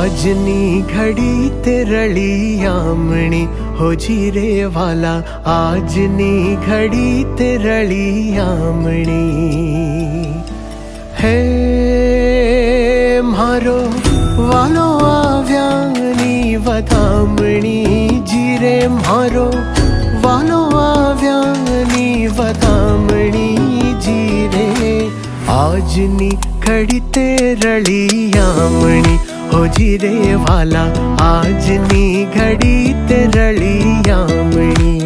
આજની ઘડી તેરળી આમણી હોજી રે વાલા, આજની ઘડી તેરળી આમણી હે મારો વાલો આવ્યાની વધામણી જીરે મારો વાલો આવ્યાની વધામણી જીરે આજની ઘડી તેરળી આમણી હોજી રે વાલા, આજની ઘડી તેરળી આમણી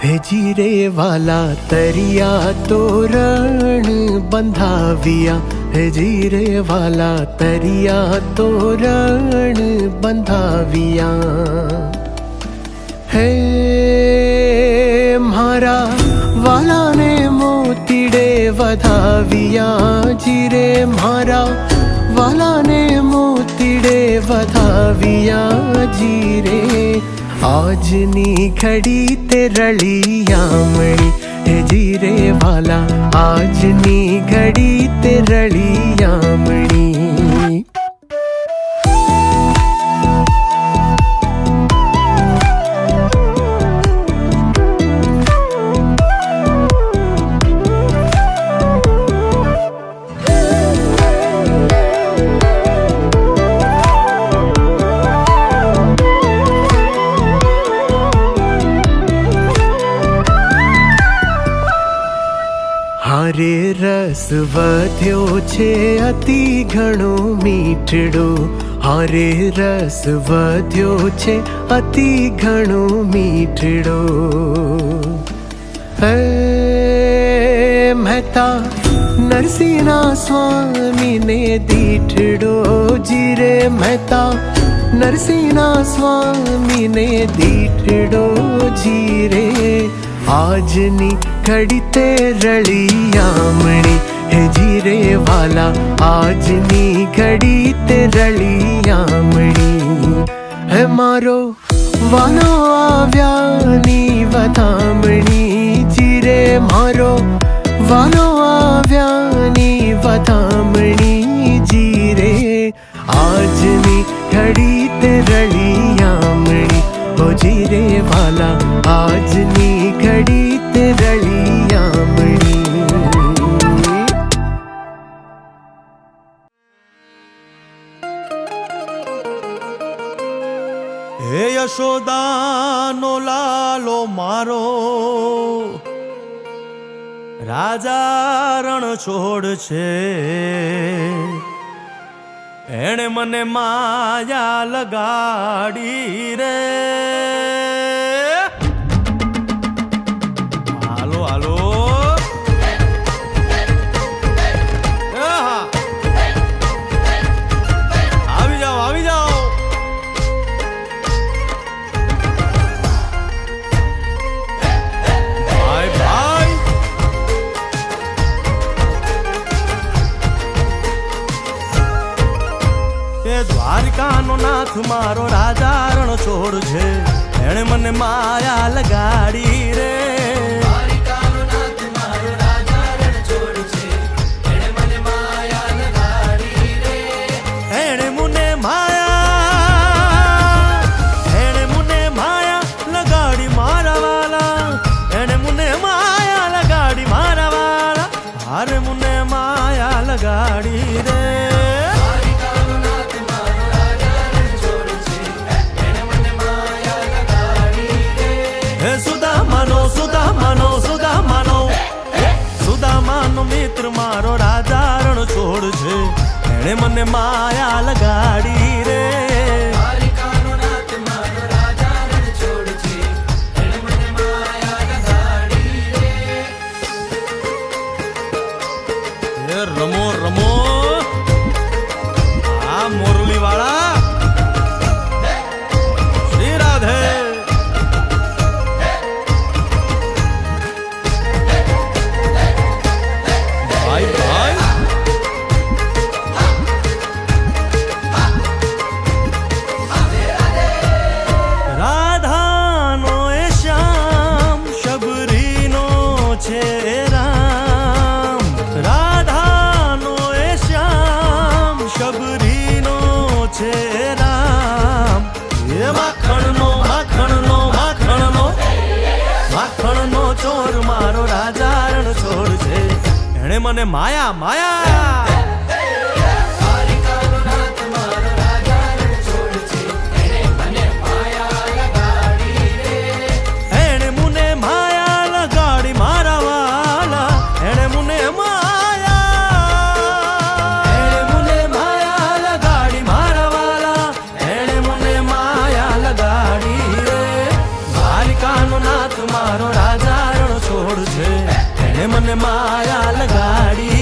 हेजी रे वाला तरिया तोरण बंधाविया, हेजी रे वाला तरिया तोरण बंधाविया हे मारा वाला ने मोतीडे वधाविया जीरे मारा वाला ने मोतीडे वधाविया जीरे આજની ઘડી તેરળી આમણી हेजी रे वाला, આજની ઘડી તેરળી આમણી हारे रस वध्यो छे अति घणो मीठड़ो, हारे रस वध्यो छे अति घणो मीठड़ो हे मेहता नरसिंह स्वामी ने दीठड़ो जीरे मेहता नरसिंह स्वामी ने दीठड़ो जीरे આજની ઘડી તેરળી આમણી हेजी रे वाला, આજની ઘડી તેરળી આમણી હે મારો વાલો આવ્યાની વધામણી જીરે મારો વાલો આવ્યાની વધામણી જીરે આજની ઘડી તેરળી આમણી હોજી રે વાલા, આજની ઘડી તેરળી આમણી હે યશોદાનો લાલો મારો રાજા રણ છોડ છે, એણે મને માયા લગાડી રે હાલો હાલો આવી જાઓ આવી જાઓ ભાઈ ભાઈ દ્વારિકાનો નાથ મારો રાજા રણ છોડ છે, એણે મને માયા લગાડી રે દ્વારિકાનો નાથ મારો રાજા રણ છોડ છે, એણે મને માયા લગાડી રે એણે મુને માયા લગાડી મારા વાલા, એણે મુને માયા લગાડી મારા વાલા, હારે મુને માયા લગાડી રે સુદામાનો મિત્ર મારો રાજા રણ છોડ છે, એણે મને માયા લગાડી રે દ્વારિકાનો નાથ મારો રાજા રણ છોડ છે, એણે મને માયા લગાડી રે રમો રમો આ મોરલી વાળા શ્રી રાધે ભાઈ ભાઈ મને માયા માયા મારો રાજા રણ છોડ છે એને મને માયા લગાડી